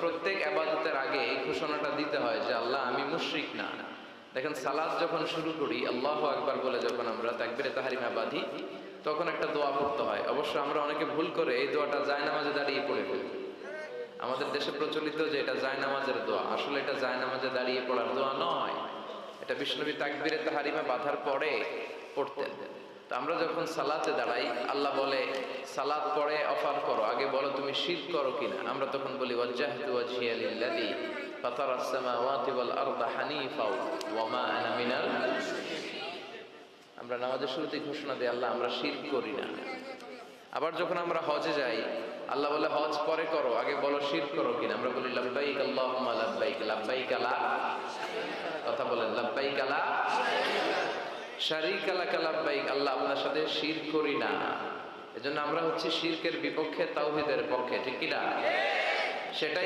প্রত্যেক ইবাদতের আগে এই ঘোষণাটা দিতে হয় যে আল্লাহ আমি মুশরিক না। দেখেন সালাত যখন শুরু করি আল্লাহু আকবার বলে যখন আমরা তাকবীরে তাহরিমা বাঁধি তখন একটা দোয়া পড়তে হয়। অবশ্য আমরা অনেকে ভুল করে এই দোয়াটা জায়নামাজে দাঁড়িয়ে পড়ে ফেলি। আমাদের দেশে প্রচলিত যে এটা জায়নামাজের দোয়া, আসলে এটা জায়নামাজে দাঁড়িয়ে পড়ার দোয়া নয়। এটা বিশ্বনবী তাকবীরে তাহরিমা বাঁধার পরে পড়তেন। তো আমরা যখন সালাতে দাঁড়াই আল্লাহ বলে সালাত পড়ে অফার করো, আগে বলো তুমি শিরক করো কিনা। আমরা তখন বলি ওয়াজজাহতু ওয়াজহিয়া লিল্লাযী ফাতারাস সামাওয়াতি ওয়াল আরদা হানিফা ওয়া মা আনা মিনাল মুশরিকিন। আমরা নামাজের শুরুতেই ঘোষণা দিই আল্লাহ আমরা শিরক করি না। আবার যখন আমরা হজে যাই আল্লাহ বলে হজ পরে করো, আগে বলো শিরক করো কিনা। আমরা বলি লাব্বাইক আল্লাহুম্মা লাব্বাইক, লাব্বাইক লা, কথা বলেন লাব্বাইক লা শারীকা লাকা লাব্বাইক, আল্লাহ আপনার সাথে শিরক করি না। এজন্য আমরা হচ্ছে শিরকের বিপক্ষে, তাওহীদের পক্ষে, ঠিক কি না? সেটাই